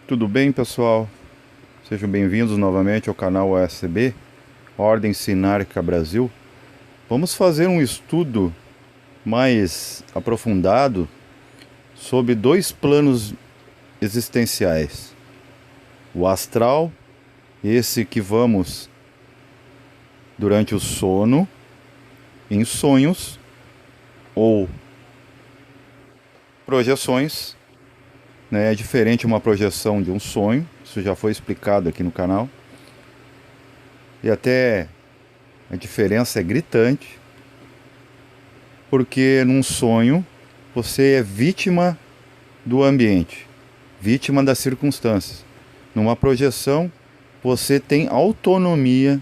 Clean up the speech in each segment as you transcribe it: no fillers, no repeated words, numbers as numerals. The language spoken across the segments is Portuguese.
Tudo bem, pessoal? Sejam bem-vindos novamente ao canal OSB, Ordem Sinárquica Brasil. Vamos fazer um estudo mais aprofundado sobre dois planos existenciais. O astral, esse que vamos durante o sono, em sonhos ou projeções, né? É diferente uma projeção de um sonho, isso já foi explicado aqui no canal. E até a diferença é gritante, porque num sonho você é vítima do ambiente, vítima das circunstâncias. Numa projeção você tem autonomia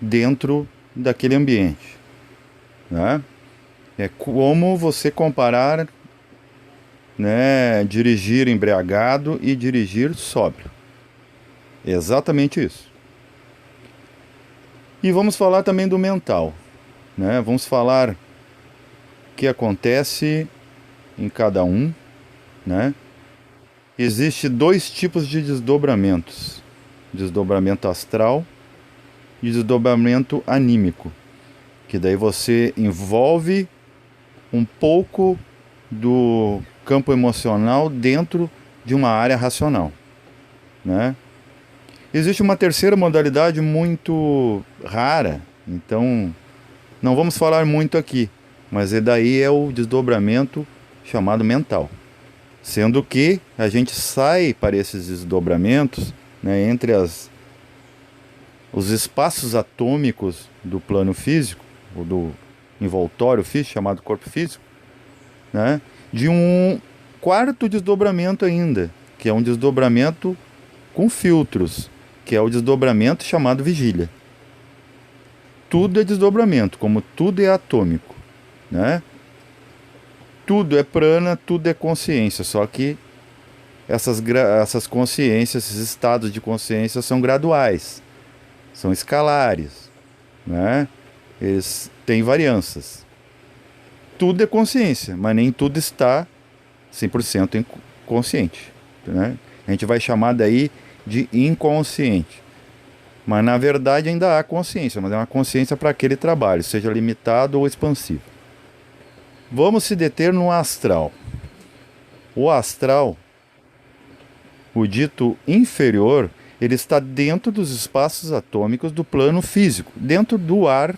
dentro daquele ambiente, né? É como você comparar, né, dirigir embriagado e dirigir sóbrio. É exatamente isso. E vamos falar também do mental, né? Vamos falar o que acontece em cada um, né? Existe dois tipos de desdobramentos: desdobramento astral e desdobramento anímico, que daí você envolve um pouco do campo emocional dentro de uma área racional, né? Existe uma terceira modalidade muito rara, então não vamos falar muito aqui, mas daí é o desdobramento chamado mental. Sendo que a gente sai para esses desdobramentos, né, entre os espaços atômicos do plano físico, ou do envoltório físico, chamado corpo físico, né, de um quarto desdobramento ainda, que é um desdobramento com filtros, que é o desdobramento chamado vigília. Tudo é desdobramento, como tudo é atômico, né? Tudo é prana, tudo é consciência, só que essas consciências, esses estados de consciência são graduais, são escalares, né? Eles têm variâncias. Tudo é consciência, mas nem tudo está 100% consciente, né? A gente vai chamar daí de inconsciente. Mas na verdade ainda há consciência, mas é uma consciência para aquele trabalho, seja limitado ou expansivo. Vamos se deter no astral. O astral, o dito inferior, ele está dentro dos espaços atômicos do plano físico, dentro do ar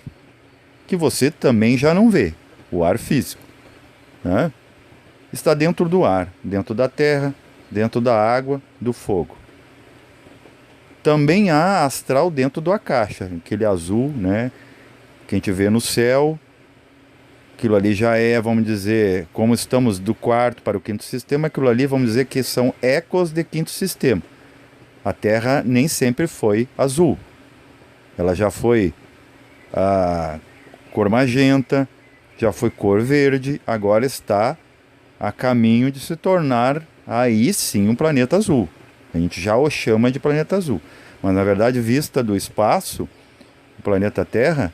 que você também já não vê, o ar físico, né? Está dentro do ar, dentro da terra, dentro da água, do fogo. Também há astral dentro da caixa, aquele azul, né, que a gente vê no céu. Aquilo ali já é, vamos dizer, como estamos do quarto para o quinto sistema, aquilo ali vamos dizer que são ecos de quinto sistema. A Terra nem sempre foi azul. Ela já foi a cor magenta, já foi cor verde, agora está a caminho de se tornar aí sim um planeta azul. A gente já o chama de planeta azul. Mas na verdade, vista do espaço, o planeta Terra,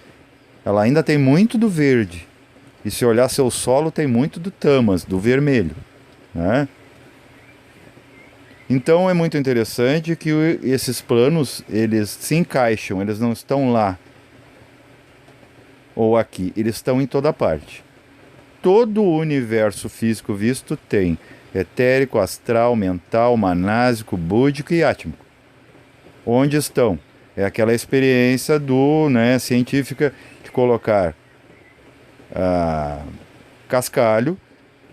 ela ainda tem muito do verde. E se olhar seu solo, tem muito do tâmas, do vermelho, né? Então é muito interessante que esses planos, eles se encaixam, eles não estão lá ou aqui, eles estão em toda parte. Todo o universo físico visto tem etérico, astral, mental, manásico, búdico e átmico. Onde estão? É aquela experiência né, científica de colocar cascalho,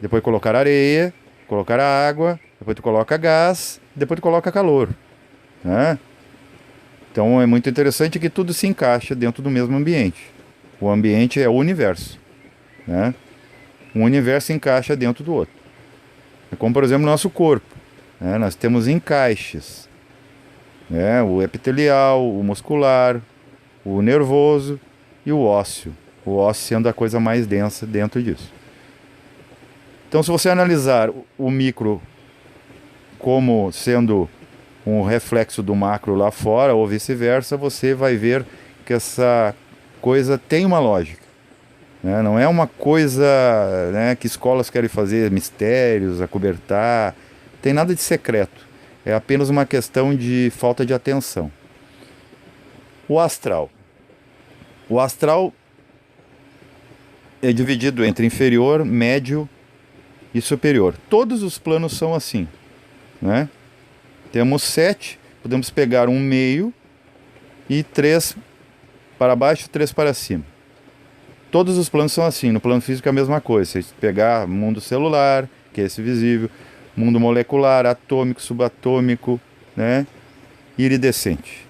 depois colocar areia, colocar água, depois tu coloca gás, depois tu coloca calor, né? Então é muito interessante que tudo se encaixa dentro do mesmo ambiente. O ambiente é o universo, né? Um universo encaixa dentro do outro. É como, por exemplo, o nosso corpo, né? Nós temos encaixes, né? O epitelial, o muscular, o nervoso e o ósseo. O ósseo sendo a coisa mais densa dentro disso. Então, se você analisar o micro como sendo um reflexo do macro lá fora, ou vice-versa, você vai ver que essa coisa tem uma lógica, né? Não é uma coisa, né, que escolas querem fazer mistérios, acobertar. Tem nada de secreto. É apenas uma questão de falta de atenção. O astral. O astral é dividido entre inferior, médio e superior. Todos os planos são assim, né? Temos 7, podemos pegar um meio e 3 para baixo, 3 para cima. Todos os planos são assim. No plano físico é a mesma coisa. Se pegar mundo celular, que é esse visível, mundo molecular, atômico, subatômico, né? Iridescente.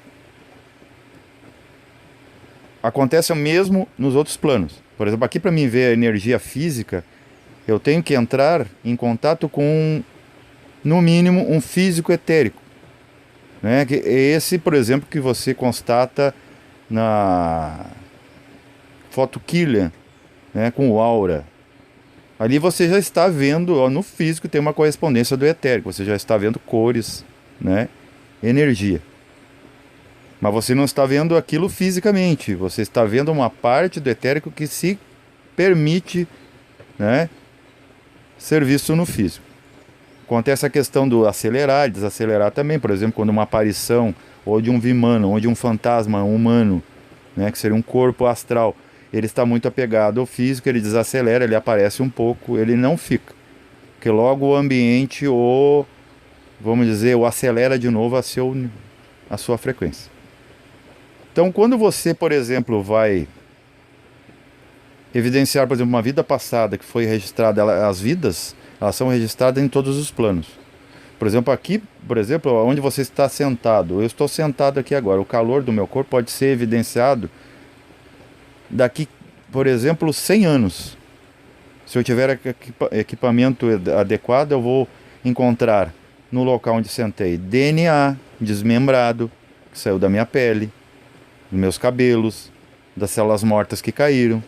Acontece o mesmo nos outros planos. Por exemplo, aqui para mim ver a energia física, eu tenho que entrar em contato com, no mínimo, um físico etérico, né? Que é esse, por exemplo, que você constata na foto Killian, né? Com o aura. Ali você já está vendo, ó, no físico tem uma correspondência do etérico. Você já está vendo cores, né? Energia. Mas você não está vendo aquilo fisicamente. Você está vendo uma parte do etérico que se permite, né, ser visto no físico. Acontece a questão do acelerar e desacelerar também. Por exemplo, quando uma aparição ou de um Vimana, ou de um fantasma humano, né, que seria um corpo astral, ele está muito apegado ao físico, ele desacelera, ele aparece um pouco, ele não fica. Porque logo o ambiente vamos dizer, o acelera de novo a sua frequência. Então, quando você, por exemplo, vai evidenciar, por exemplo, uma vida passada que foi registrada, as vidas, elas são registradas em todos os planos. Por exemplo, aqui, por exemplo, onde você está sentado, eu estou sentado aqui agora, o calor do meu corpo pode ser evidenciado daqui, por exemplo, 100 anos. Se eu tiver equipamento adequado, eu vou encontrar no local onde sentei DNA desmembrado, que saiu da minha pele, dos meus cabelos, das células mortas que caíram,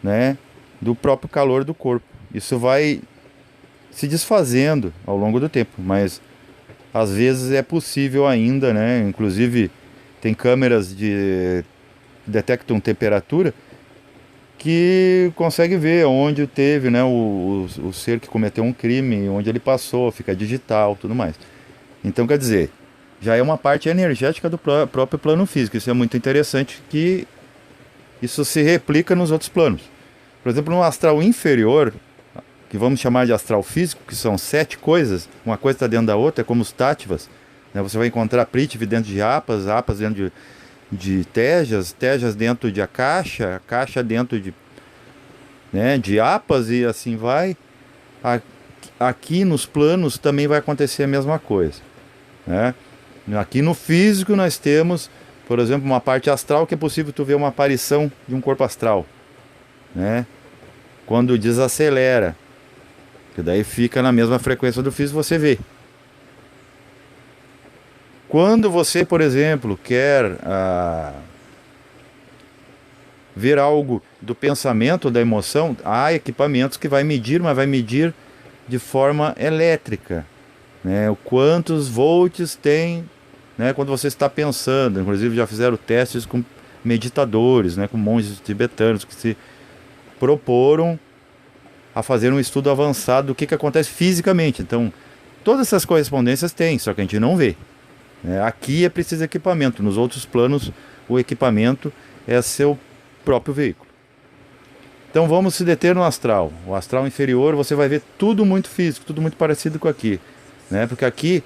né? Do próprio calor do corpo. Isso vai se desfazendo ao longo do tempo, mas às vezes é possível ainda, né? Inclusive tem câmeras que detectam temperatura que consegue ver onde teve, né, o ser que cometeu um crime, onde ele passou, fica digital, tudo mais. Então, quer dizer, já é uma parte energética do próprio plano físico. Isso é muito interessante, que isso se replica nos outros planos. Por exemplo, no astral inferior, que vamos chamar de astral físico, que são 7 coisas, uma coisa está dentro da outra, é como os táttivas, né? Você vai encontrar Prithvi dentro de apas, apas dentro de tejas, tejas dentro de Akasha, Akasha dentro de, né, de apas, e assim vai. Aqui nos planos também vai acontecer a mesma coisa, né? Aqui no físico nós temos, por exemplo, uma parte astral que é possível tu ver uma aparição de um corpo astral, né? Quando desacelera, que daí fica na mesma frequência do físico, você vê. Quando você, por exemplo, quer ver algo do pensamento, da emoção, há equipamentos que vai medir, mas vai medir de forma elétrica, né? O quantos volts tem, né, quando você está pensando. Inclusive já fizeram testes com meditadores, né, com monges tibetanos que se proporam a fazer um estudo avançado do que acontece fisicamente. Então, todas essas correspondências tem, só que a gente não vê, né? Aqui é preciso equipamento, nos outros planos o equipamento é seu próprio veículo. Então vamos se deter no astral. O astral inferior você vai ver tudo muito físico, tudo muito parecido com aqui, né? Porque aqui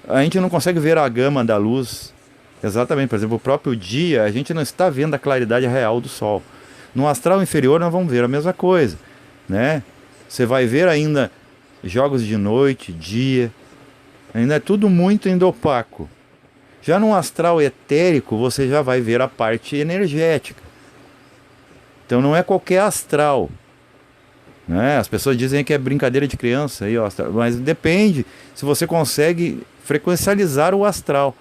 a gente não consegue ver a gama da luz exatamente. Por exemplo, o próprio dia, a gente não está vendo a claridade real do sol. No astral inferior nós vamos ver a mesma coisa, né? Você vai ver ainda jogos de noite, dia, ainda é tudo muito ainda opaco. Já no astral etérico você já vai ver a parte energética. Então não é qualquer astral, né? As pessoas dizem que é brincadeira de criança aí, ó, mas depende se você consegue frequencializar o astral,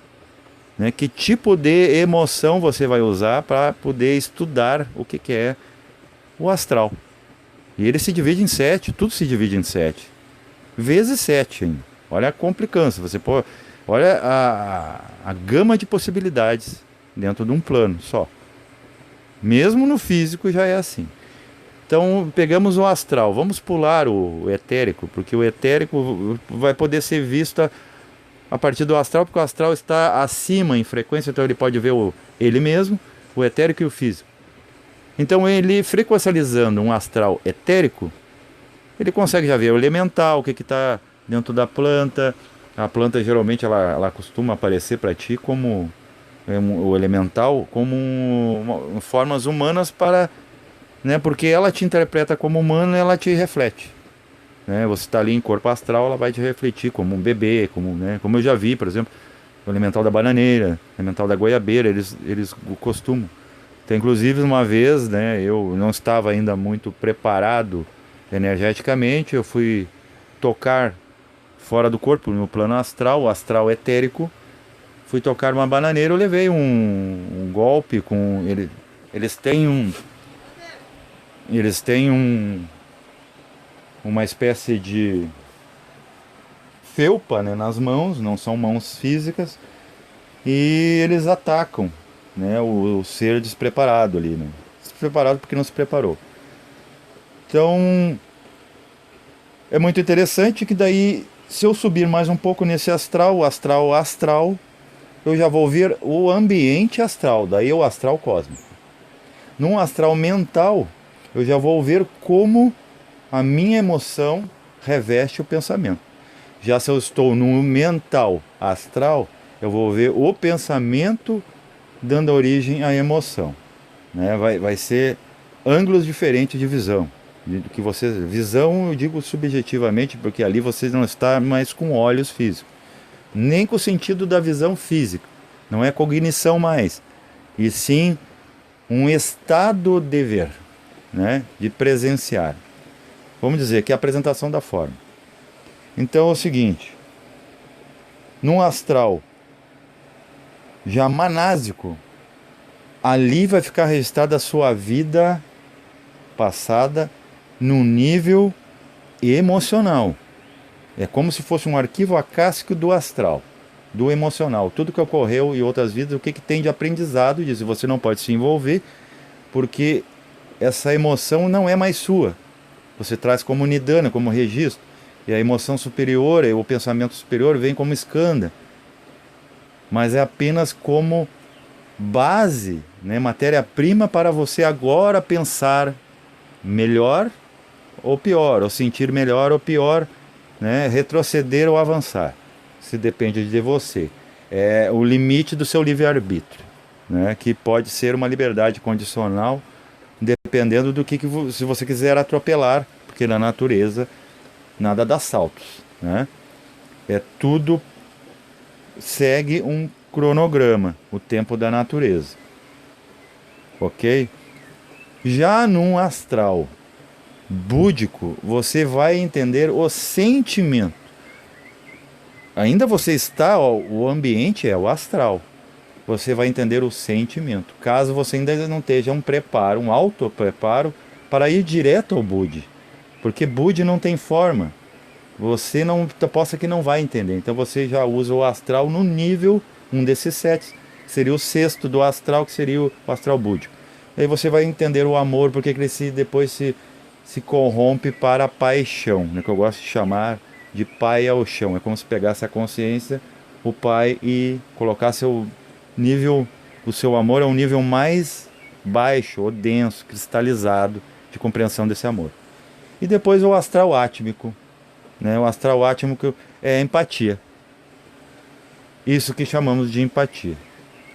né? Que tipo de emoção você vai usar para poder estudar o que é o astral. E ele se divide em 7, tudo se divide em 7 vezes 7 ainda. Olha a complicância, você pode, olha a gama de possibilidades dentro de um plano só. Mesmo no físico já é assim. Então pegamos o astral, vamos pular o etérico, porque o etérico vai poder ser visto a partir do astral, porque o astral está acima em frequência, então ele pode ver ele mesmo, o etérico e o físico. Então ele, frequencializando um astral etérico, ele consegue já ver o elemental, o que está dentro da planta. A planta geralmente ela costuma aparecer para ti como o elemental, como formas humanas para, né, porque ela te interpreta como humano e ela te reflete. Né? Você está ali em corpo astral, ela vai te refletir como um bebê, como eu já vi, por exemplo, o elemental da bananeira, o elemental da goiabeira, eles costumam. Então, inclusive, uma vez, né, eu não estava ainda muito preparado energeticamente, eu fui tocar fora do corpo, no plano astral, o astral etérico, fui tocar uma bananeira, eu levei um golpe com ele. Eles têm uma espécie de felpa, né, nas mãos, não são mãos físicas, e eles atacam, né, o ser despreparado ali, né? Despreparado porque não se preparou. Então é muito interessante que daí, se eu subir mais um pouco nesse astral, o astral, eu já vou ver o ambiente astral, daí o astral cósmico. Num astral mental, eu já vou ver como a minha emoção reveste o pensamento. Já se eu estou no mental astral, eu vou ver o pensamento dando origem à emoção. Né? Vai ser ângulos diferentes de visão. Visão eu digo subjetivamente, porque ali você não está mais com olhos físicos, nem com o sentido da visão física. Não é cognição mais, e sim um estado de ver, né? De presenciar. Vamos dizer que é a apresentação da forma. Então é o seguinte, num astral já manásico, ali vai ficar registrada a sua vida passada no nível emocional. É como se fosse um arquivo acássico do astral, do emocional. Tudo que ocorreu em outras vidas, o que tem de aprendizado disso. Você não pode se envolver, porque essa emoção não é mais sua. Você traz como nidana, como registro. E a emoção superior, o pensamento superior vem como skanda. Mas é apenas como base, né, matéria-prima para você agora pensar melhor ou pior, ou sentir melhor ou pior, né, retroceder ou avançar. Se depende de você. É o limite do seu livre-arbítrio, né, que pode ser uma liberdade condicional, dependendo do se você quiser atropelar, porque na natureza nada dá saltos, né? Tudo segue um cronograma, o tempo da natureza. Ok? Já num astral búdico, você vai entender o sentimento. Ainda você está, o ambiente é o astral. Você vai entender o sentimento. Caso você ainda não esteja um preparo, um auto-preparo para ir direto ao Budi. Porque Budi não tem forma. Você não aposta que não vai entender. Então você já usa o astral no nível, um desses sete, que seria o sexto do astral, que seria o astral búdico. Aí você vai entender o amor, porque ele depois se corrompe para a paixão, né, que eu gosto de chamar de pai ao chão. É como se pegasse a consciência, o pai, e colocasse o nível, o seu amor é um nível mais baixo, ou denso, cristalizado, de compreensão desse amor. E depois o astral átmico, né? O astral átmico é empatia. Isso que chamamos de empatia.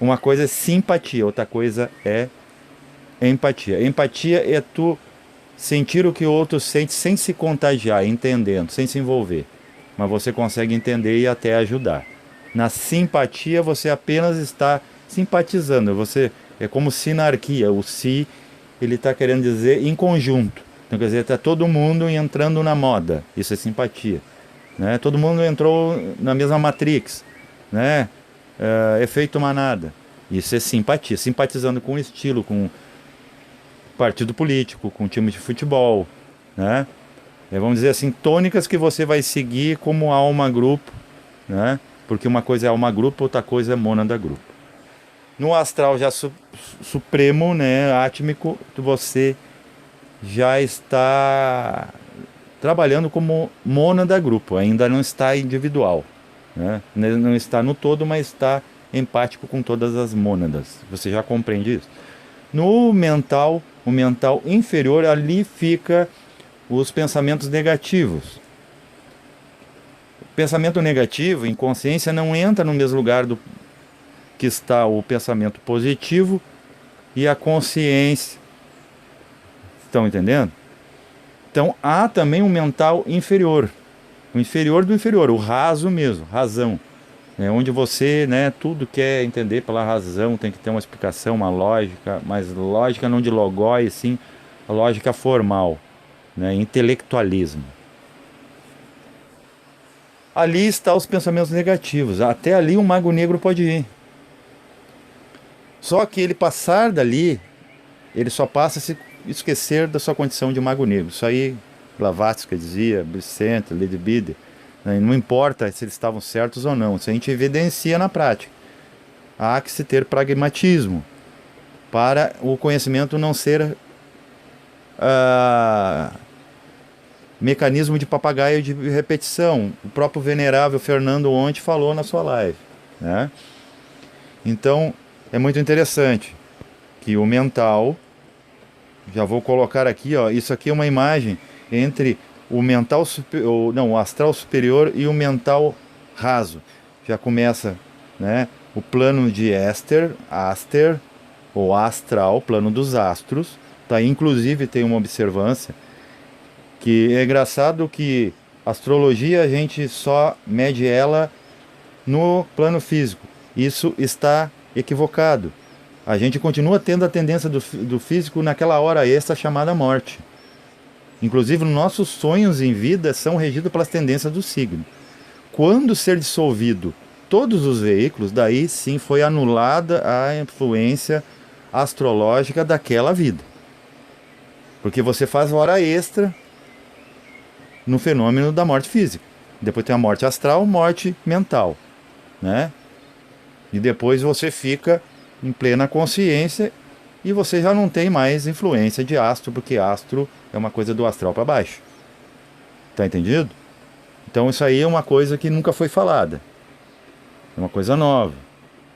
Uma coisa é simpatia, outra coisa é empatia. Empatia é tu sentir o que o outro sente sem se contagiar, entendendo, sem se envolver. Mas você consegue entender e até ajudar. Na simpatia você apenas está simpatizando. Você é como sinarquia. O si, ele está querendo dizer em conjunto. Então quer dizer, está todo mundo entrando na moda. Isso é simpatia. Né? Todo mundo entrou na mesma Matrix. Né? Efeito manada. Isso é simpatia. Simpatizando com o estilo, com partido político, com time de futebol. Né? Vamos dizer assim, tônicas que você vai seguir como alma grupo. Né? Porque uma coisa é alma grupo, outra coisa é mônada grupo. No astral já supremo, né, átmico, você já está trabalhando como mônada grupo, ainda não está individual. né? Não está no todo, mas está empático com todas as mônadas. Você já compreende isso? No mental, o mental inferior, ali fica os pensamentos negativos. O pensamento negativo, inconsciência, não entra no mesmo lugar do que está o pensamento positivo e a consciência. Estão entendendo? Então há também um mental inferior. O inferior do inferior, o raso mesmo, razão. É onde você, né, tudo quer entender pela razão, tem que ter uma explicação, uma lógica, mas lógica não de logói, sim, a lógica formal, né, intelectualismo. Ali estão os pensamentos negativos, até ali o mago negro pode ir. Só que ele passar dali, ele só passa a se esquecer da sua condição de mago negro. Isso aí, Blavatsky dizia, Vicente, Leadbeater, né? Não importa se eles estavam certos ou não, isso a gente evidencia na prática. Há que se ter pragmatismo para o conhecimento não ser mecanismo de papagaio de repetição. O próprio venerável Fernando ontem falou na sua live, né? Então, é muito interessante que o mental, já vou colocar aqui, ó, isso aqui é uma imagem entre o mental superior, não, o astral superior e o mental raso. Já começa, né, o plano de Aster ou astral, plano dos astros. Tá? Inclusive tem uma observância que é engraçado que a astrologia a gente só mede ela no plano físico. Isso está equivocado. A gente continua tendo a tendência do físico naquela hora extra chamada morte. Inclusive, nossos sonhos em vida são regidos pelas tendências do signo. Quando ser dissolvido todos os veículos, daí sim foi anulada a influência astrológica daquela vida. Porque você faz hora extra no fenômeno da morte física. Depois tem a morte astral, morte mental, né? E depois você fica em plena consciência e você já não tem mais influência de astro, porque astro é uma coisa do astral para baixo. Tá entendido? Então isso aí é uma coisa que nunca foi falada. É uma coisa nova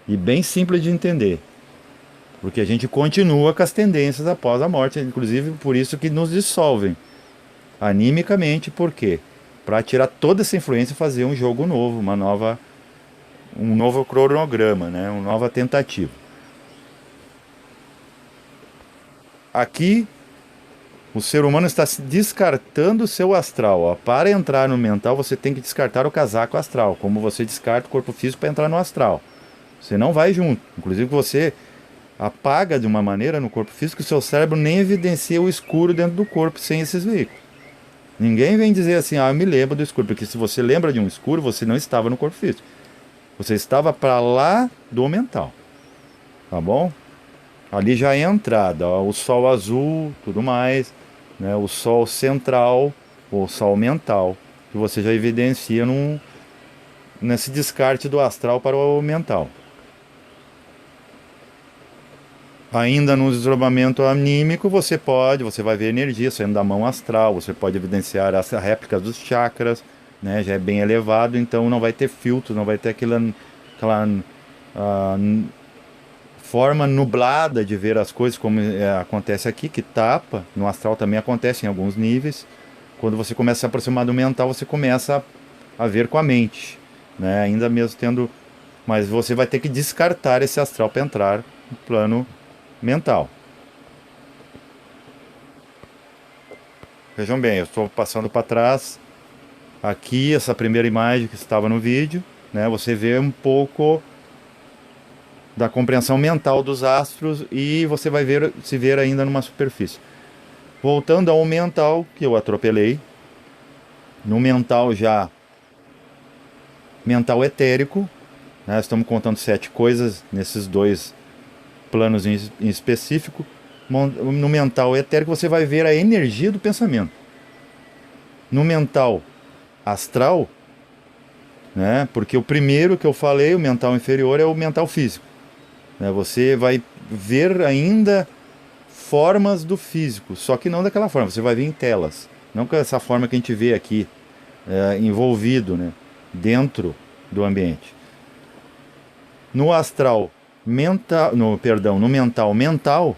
e bem simples de entender. Porque a gente continua com as tendências após a morte, inclusive por isso que nos dissolvem animicamente, por quê? Para tirar toda essa influência e fazer um jogo novo, um novo cronograma, né? Uma nova tentativa. Aqui, o ser humano está descartando o seu astral. Ó. Para entrar no mental, você tem que descartar o casaco astral, como você descarta o corpo físico para entrar no astral. Você não vai junto. Inclusive, você apaga de uma maneira no corpo físico que o seu cérebro nem evidencia o escuro dentro do corpo sem esses veículos. Ninguém vem dizer assim, eu me lembro do escuro, porque se você lembra de um escuro, você não estava no corpo físico. Você estava para lá do mental. Tá bom? Ali já é a entrada, ó, o sol azul, tudo mais, né, o sol central, o sol mental, que você já evidencia nesse descarte do astral para o mental. Ainda no desdobramento anímico, você vai ver energia saindo da mão astral, você pode evidenciar as réplicas dos chakras, né, já é bem elevado, então não vai ter filtro, não vai ter aquela forma nublada de ver as coisas, como acontece aqui, que tapa. No astral também acontece em alguns níveis. Quando você começa a se aproximar do mental, você começa a ver com a mente, né? Ainda mesmo tendo... Mas você vai ter que descartar esse astral para entrar no plano mental. Vejam bem, eu estou passando para trás. Aqui, essa primeira imagem que estava no vídeo, né? Você vê um pouco da compreensão mental dos astros e você vai se ver ainda numa superfície. Voltando ao mental, que eu atropelei, no mental já, mental etérico, né, estamos contando 7 coisas nesses 2 planos em específico. No mental etérico você vai ver a energia do pensamento. No mental astral, né, porque o primeiro que eu falei, o mental inferior, é o mental físico. Você vai ver ainda formas do físico, só que não daquela forma, você vai ver em telas, não com essa forma que a gente vê aqui, envolvido, né, dentro do ambiente. No astral mental, no mental mental,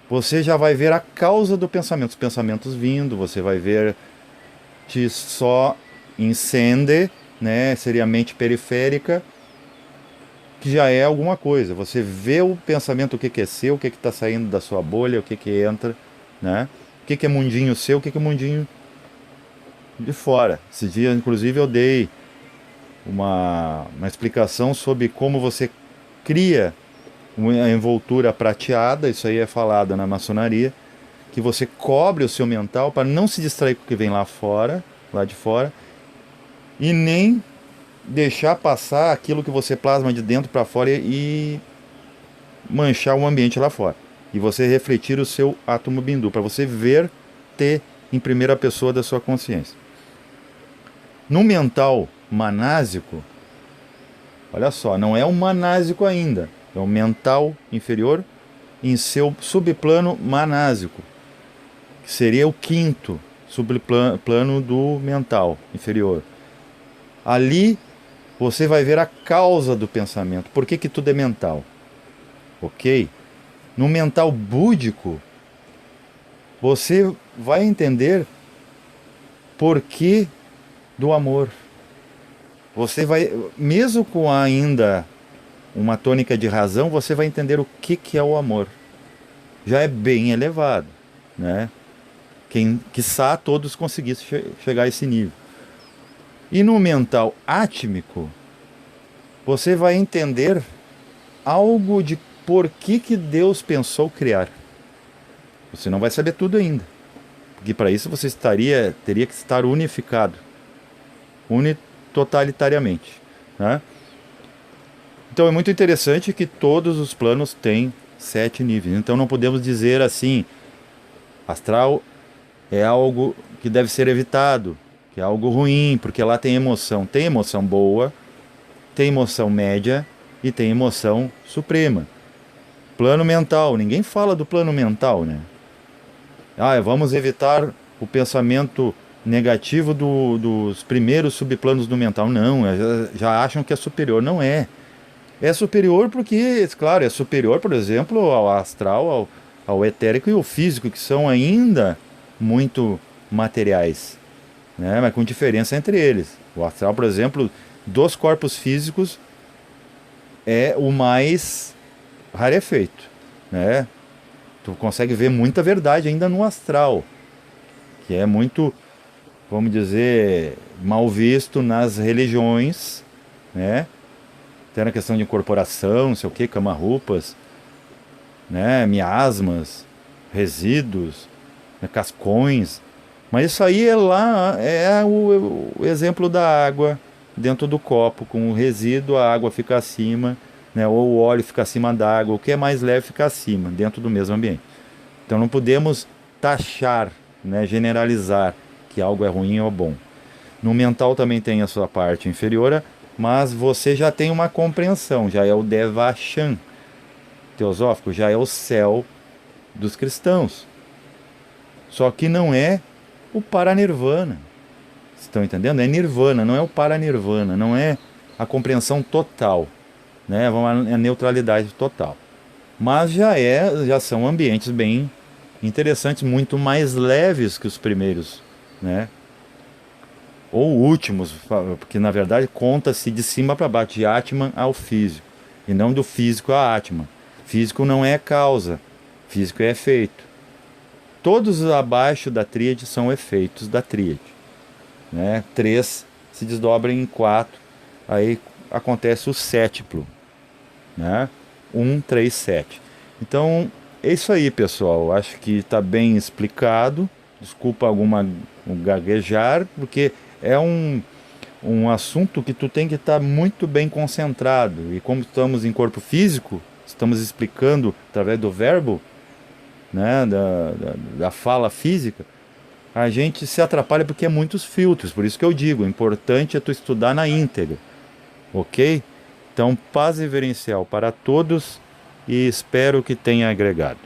você já vai ver a causa do pensamento, os pensamentos vindo, você vai ver te só incende, né? Seria a mente periférica, que já é alguma coisa. Você vê o pensamento, o que que é seu, o que que está saindo da sua bolha, o que que entra, né? O que que é mundinho seu, o que que é mundinho de fora. Esse dia, inclusive, eu dei uma explicação sobre como você cria uma envoltura prateada, isso aí é falado na maçonaria, que você cobre o seu mental para não se distrair com o que vem lá fora, lá de fora, e nem deixar passar aquilo que você plasma de dentro para fora e manchar o ambiente lá fora. E você refletir o seu átomo bindu, para você ver, ter em primeira pessoa da sua consciência. No mental manásico, olha só, não é um manásico ainda, é um mental inferior em seu subplano manásico, que seria o quinto subplano do mental inferior. Ali você vai ver a causa do pensamento. Por que que tudo é mental? Ok? No mental búdico, você vai entender por que do amor. Você vai, mesmo com ainda uma tônica de razão, você vai entender o que é o amor. Já é bem elevado, né? Quiçá todos conseguissem chegar a esse nível. E no mental átmico, você vai entender algo de por que Deus pensou criar. Você não vai saber tudo ainda, porque para isso você teria que estar unificado, totalitariamente, né? Então é muito interessante que todos os planos têm 7 níveis. Então não podemos dizer assim, astral é algo que deve ser evitado, que é algo ruim, porque lá tem emoção. Tem emoção boa, tem emoção média e tem emoção suprema. Plano mental, ninguém fala do plano mental, né? Vamos evitar o pensamento negativo dos primeiros subplanos do mental. Não, já acham que é superior. Não é. É superior porque, claro, é superior, por exemplo, ao astral, ao etérico e ao físico, que são ainda muito materiais, né? Mas com diferença entre eles. O astral, por exemplo, dos corpos físicos, é o mais rarefeito, né? Tu consegue ver muita verdade ainda no astral, que é muito, vamos dizer, mal visto nas religiões, né? Até na questão de incorporação, não sei o que, cama-roupas, né? Miasmas, resíduos, né? Cascões. Mas isso aí é lá, é o exemplo da água dentro do copo, com o resíduo, a água fica acima, né? Ou o óleo fica acima da água, o que é mais leve fica acima, dentro do mesmo ambiente. Então não podemos taxar, né? Generalizar que algo é ruim ou bom. No mental também tem a sua parte inferior, mas você já tem uma compreensão, já é o Devachan teosófico, já é o céu dos cristãos. Só que não é o Paranirvana. Estão entendendo? É Nirvana, não é o Paranirvana, não é a compreensão total, né? É a neutralidade total. Mas já são ambientes bem interessantes, muito mais leves que os primeiros, né? Ou últimos, porque na verdade conta-se de cima para baixo, de Atman ao físico, e não do físico a Atman. Físico não é causa, físico é efeito. Todos abaixo da tríade são efeitos da tríade, né? 3 se desdobram em 4, aí acontece o sétiplo, né? 1, 3, 7. Então é isso aí, pessoal. Acho que está bem explicado. Desculpa um gaguejar, porque é um assunto que tu tem que estar muito bem concentrado. E como estamos em corpo físico, estamos explicando através do verbo, né, da fala física, a gente se atrapalha porque é muitos filtros. Por isso que eu digo, o importante é tu estudar na íntegra. Ok? Então, paz reverencial para todos e espero que tenha agregado.